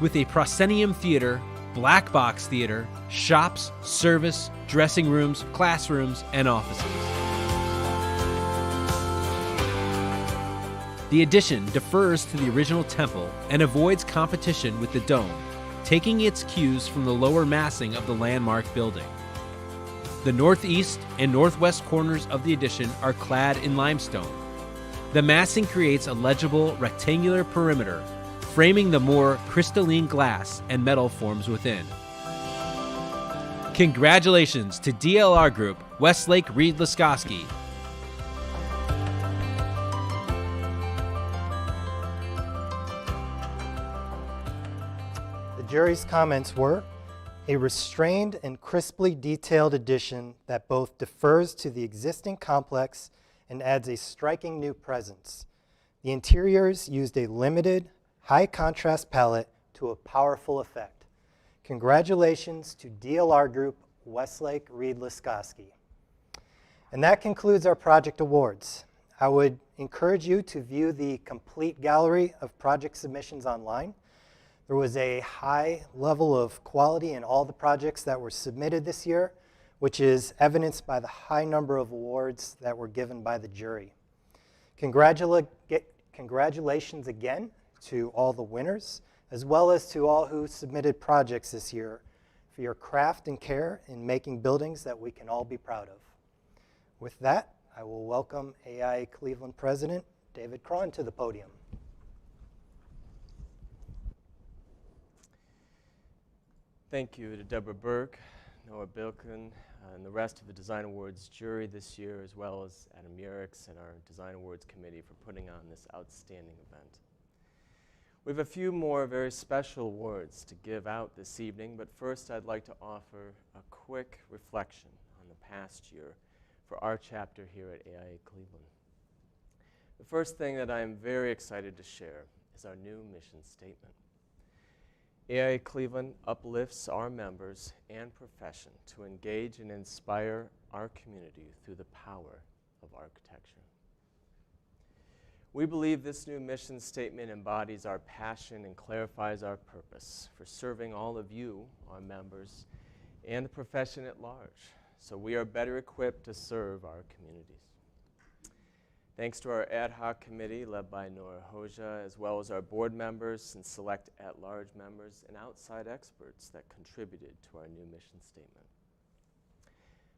With a proscenium theater, black box theater, shops, service, dressing rooms, classrooms, and offices. The addition defers to the original temple and avoids competition with the dome, taking its cues from the lower massing of the landmark building. The northeast and northwest corners of the addition are clad in limestone. The massing creates a legible rectangular perimeter, framing the more crystalline glass and metal forms within. Congratulations to DLR Group, Westlake Reed Laskoski. The jury's comments were a restrained and crisply detailed addition that both defers to the existing complex and adds a striking new presence. The interiors used a limited, high contrast palette to a powerful effect. Congratulations to DLR Group, Westlake Reed Laskoski. And that concludes our project awards. I would encourage you to view the complete gallery of project submissions online. There was a high level of quality in all the projects that were submitted this year, which is evidenced by the high number of awards that were given by the jury. Congratulations again to all the winners, as well as to all who submitted projects this year for your craft and care in making buildings that we can all be proud of. With that, I will welcome AIA Cleveland President David Cron to the podium. Thank you to Deborah Burke, Noah Bilkin, and the rest of the Design Awards jury this year, as well as Adam Yerix and our Design Awards Committee for putting on this outstanding event. We have a few more very special awards to give out this evening, but first I'd like to offer a quick reflection on the past year for our chapter here at AIA Cleveland. The first thing that I am very excited to share is our new mission statement. AIA Cleveland uplifts our members and profession to engage and inspire our community through the power of architecture. We believe this new mission statement embodies our passion and clarifies our purpose for serving all of you, our members, and the profession at large, so we are better equipped to serve our communities. Thanks to our ad hoc committee led by Nora Hoja, as well as our board members and select at-large members and outside experts that contributed to our new mission statement.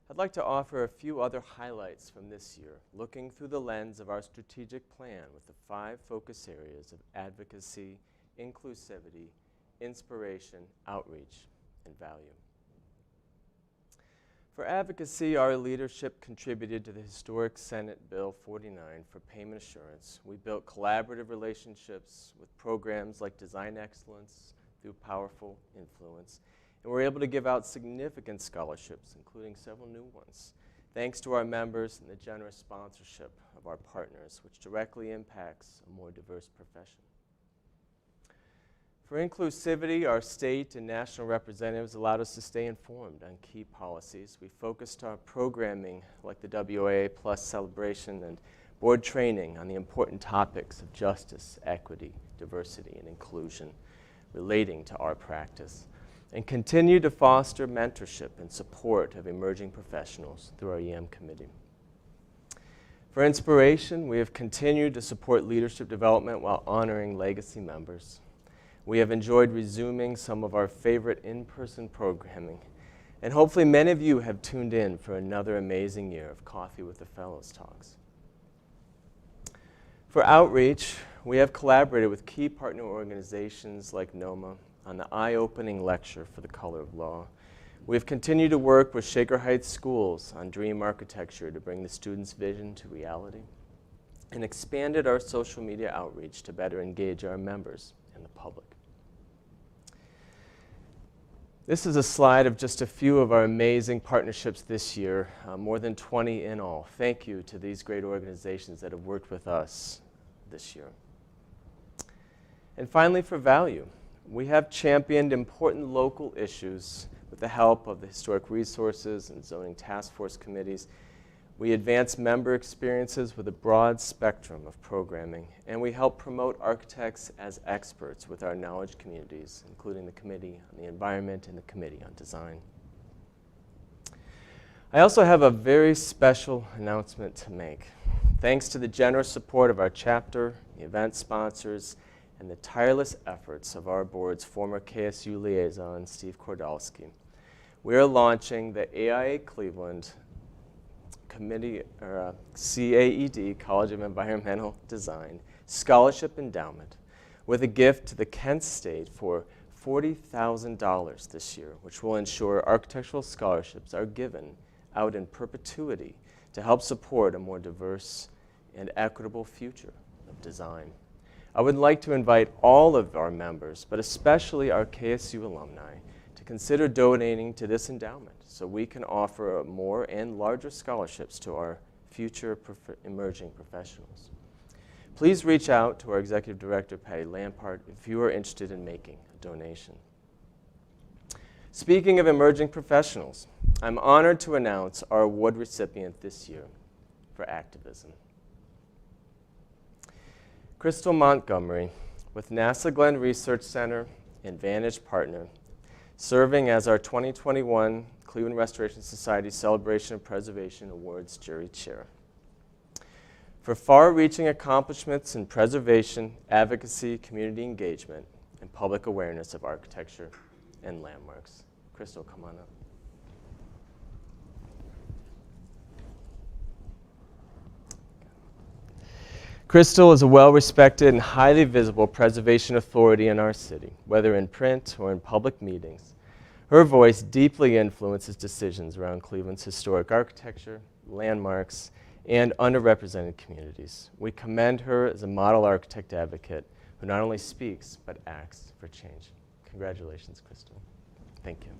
I'd like to offer a few other highlights from this year, looking through the lens of our strategic plan with the 5 focus areas of advocacy, inclusivity, inspiration, outreach, and value. For advocacy, our leadership contributed to the historic Senate Bill 49 for payment assurance. We built collaborative relationships with programs like Design Excellence through Powerful Influence, and we're able to give out significant scholarships, including several new ones, thanks to our members and the generous sponsorship of our partners, which directly impacts a more diverse profession. For inclusivity, our state and national representatives allowed us to stay informed on key policies. We focused our programming, like the WAA Plus celebration and board training, on the important topics of justice, equity, diversity, and inclusion relating to our practice, and continue to foster mentorship and support of emerging professionals through our EM committee. For inspiration, we have continued to support leadership development while honoring legacy members. We have enjoyed resuming some of our favorite in-person programming, and hopefully many of you have tuned in for another amazing year of Coffee with the Fellows talks. For outreach, we have collaborated with key partner organizations like NOMA on the eye-opening lecture for the color of law. We have continued to work with Shaker Heights Schools on dream architecture to bring the students' vision to reality, and expanded our social media outreach to better engage our members and the public. This is a slide of just a few of our amazing partnerships this year, more than 20 in all. Thank you to these great organizations that have worked with us this year. And finally, for value, we have championed important local issues with the help of the Historic Resources and Zoning Task Force committees. We advance member experiences with a broad spectrum of programming, and we help promote architects as experts with our knowledge communities, including the Committee on the Environment and the Committee on Design. I also have a very special announcement to make. Thanks to the generous support of our chapter, the event sponsors, and the tireless efforts of our board's former KSU liaison, Steve Kordalski, we are launching the AIA Cleveland CAED, College of Environmental Design, Scholarship Endowment, with a gift to the Kent State for $40,000 this year, which will ensure architectural scholarships are given out in perpetuity to help support a more diverse and equitable future of design. I would like to invite all of our members, but especially our KSU alumni, to consider donating to this endowment so we can offer more and larger scholarships to our future emerging professionals. Please reach out to our Executive Director, Patty Lampart, if you are interested in making a donation. Speaking of emerging professionals, I'm honored to announce our award recipient this year for activism. Crystal Montgomery, with NASA Glenn Research Center and Vantage Partner, serving as our 2021 Cleveland Restoration Society Celebration of Preservation Awards Jury Chair. For far-reaching accomplishments in preservation, advocacy, community engagement, and public awareness of architecture and landmarks. Crystal, come on up. Crystal is a well-respected and highly visible preservation authority in our city, whether in print or in public meetings. Her voice deeply influences decisions around Cleveland's historic architecture, landmarks, and underrepresented communities. We commend her as a model architect advocate who not only speaks, but acts for change. Congratulations, Crystal. Thank you.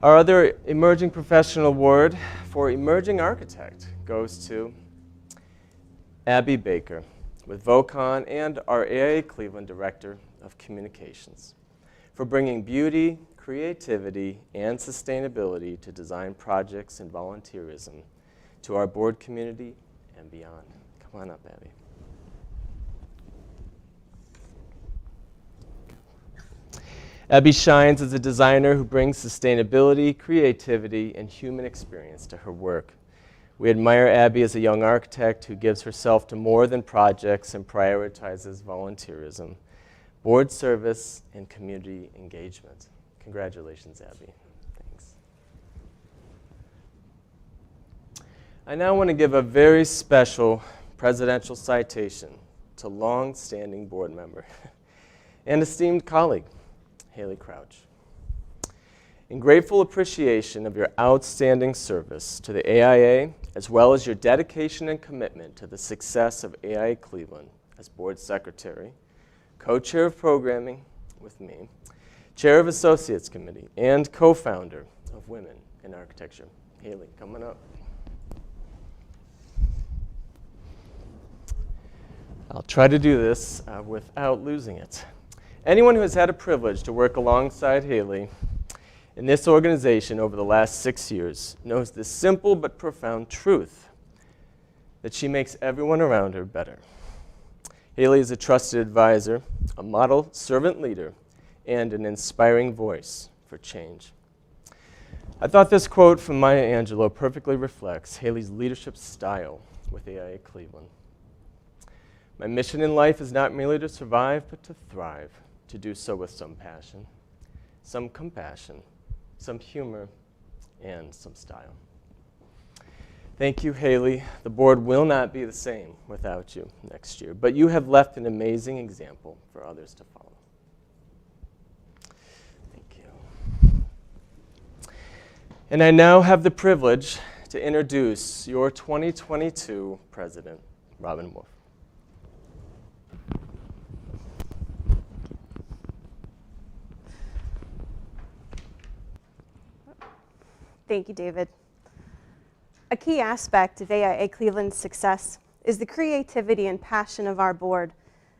Our other Emerging Professional Award for Emerging Architect goes to Abby Baker with VOCON and our AIA Cleveland Director of Communications for bringing beauty, creativity, and sustainability to design projects and volunteerism to our board community and beyond. Come on up, Abby. Abby shines as a designer who brings sustainability, creativity, and human experience to her work. We admire Abby as a young architect who gives herself to more than projects and prioritizes volunteerism, board service, and community engagement. Congratulations, Abby. Thanks. I now want to give a very special presidential citation to long-standing board member and esteemed colleague, Haley Crouch. In grateful appreciation of your outstanding service to the AIA, as well as your dedication and commitment to the success of AIA Cleveland as board secretary, co-chair of programming with me, chair of Associates Committee, and co-founder of Women in Architecture. Haley, coming up. I'll try to do this without losing it. Anyone who has had a privilege to work alongside Haley in this organization over the last 6 years knows this simple but profound truth, that she makes everyone around her better. Haley is a trusted advisor, a model servant leader, and an inspiring voice for change. I thought this quote from Maya Angelou perfectly reflects Haley's leadership style with AIA Cleveland. My mission in life is not merely to survive, but to thrive, to do so with some passion, some compassion, some humor, and some style. Thank you, Haley. The board will not be the same without you next year, but you have left an amazing example for others to follow. Thank you. And I now have the privilege to introduce your 2022 president, Robin Wolf. Thank you, David. A key aspect of AIA Cleveland's success is the creativity and passion of our board,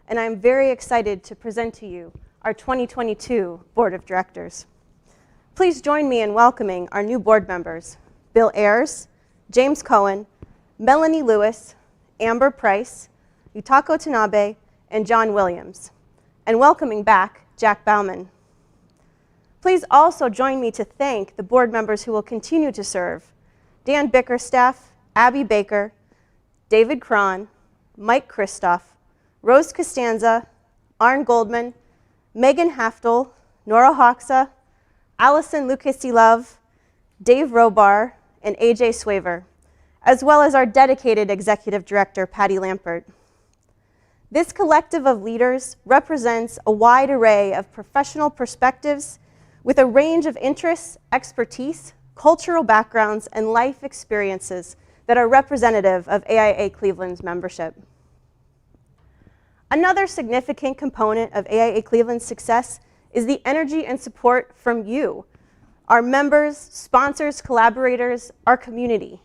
and I'm very excited to present to you our 2022 Board of Directors. Please join me in welcoming our new board members, Bill Ayers, James Cohen, Melanie Lewis, Amber Price, Yutako Tanabe, and John Williams, and welcoming back Jack Bauman. Please also join me to thank the board members who will continue to serve: Dan Bickerstaff, Abby Baker, David Cron, Mike Kristoff, Rose Costanza, Arn Goldman, Megan Haftel, Nora Hoxa, Allison Lucas-Love, Dave Robar, and AJ Swaver, as well as our dedicated executive director, Patty Lampert. This collective of leaders represents a wide array of professional perspectives with a range of interests, expertise, cultural backgrounds, and life experiences that are representative of AIA Cleveland's membership. Another significant component of AIA Cleveland's success is the energy and support from you, our members, sponsors, collaborators, our community.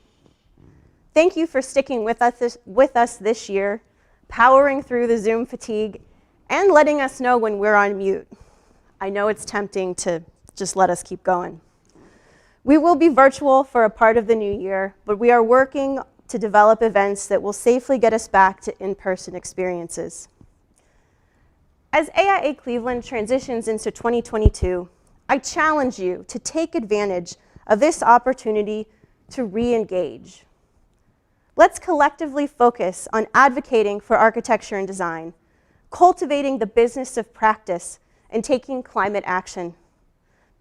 Thank you for sticking with us this year, powering through the Zoom fatigue, and letting us know when we're on mute. I know it's tempting to just let us keep going. We will be virtual for a part of the new year, but we are working to develop events that will safely get us back to in-person experiences. As AIA Cleveland transitions into 2022, I challenge you to take advantage of this opportunity to re-engage. Let's collectively focus on advocating for architecture and design, cultivating the business of practice, and taking climate action.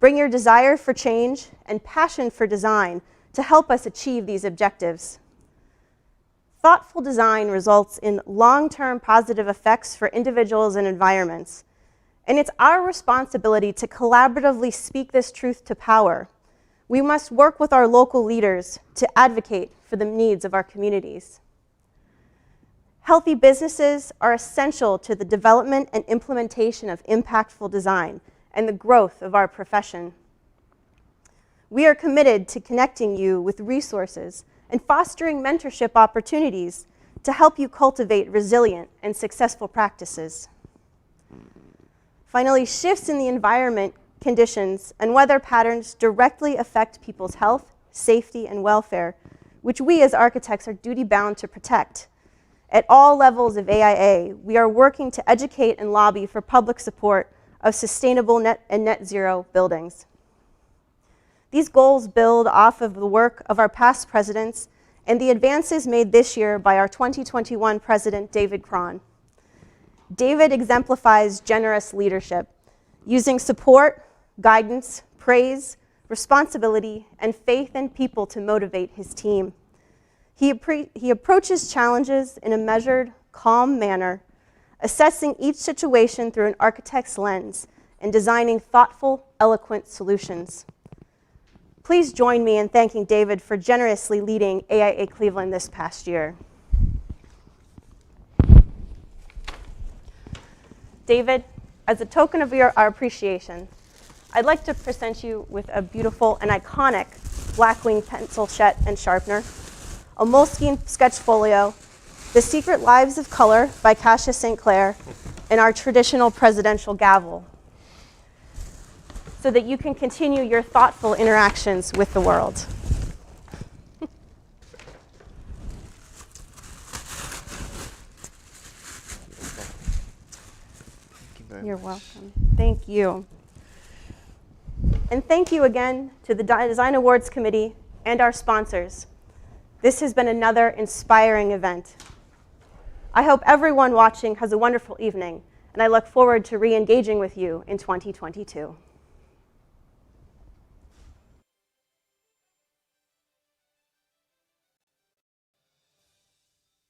Bring your desire for change and passion for design to help us achieve these objectives. Thoughtful design results in long-term positive effects for individuals and environments, and it's our responsibility to collaboratively speak this truth to power. We must work with our local leaders to advocate for the needs of our communities. Healthy businesses are essential to the development and implementation of impactful design and the growth of our profession. We are committed to connecting you with resources and fostering mentorship opportunities to help you cultivate resilient and successful practices. Finally, shifts in the environment conditions and weather patterns directly affect people's health, safety, and welfare, which we as architects are duty-bound to protect. At all levels of AIA, we are working to educate and lobby for public support of sustainable net zero buildings. These goals build off of the work of our past presidents and the advances made this year by our 2021 president, David Cron. David exemplifies generous leadership, using support, guidance, praise, responsibility, and faith in people to motivate his team. He approaches challenges in a measured, calm manner, assessing each situation through an architect's lens and designing thoughtful, eloquent solutions. Please join me in thanking David for generously leading AIA Cleveland this past year. David, as a token of our appreciation, I'd like to present you with a beautiful and iconic Blackwing pencil set and sharpener, a Moleskine sketch folio, The Secret Lives of Color by Kasia St. Clair, and our traditional presidential gavel, so that you can continue your thoughtful interactions with the world. You're welcome. Thank you. And thank you again to the Design Awards Committee and our sponsors. This has been another inspiring event. I hope everyone watching has a wonderful evening, and I look forward to re-engaging with you in 2022.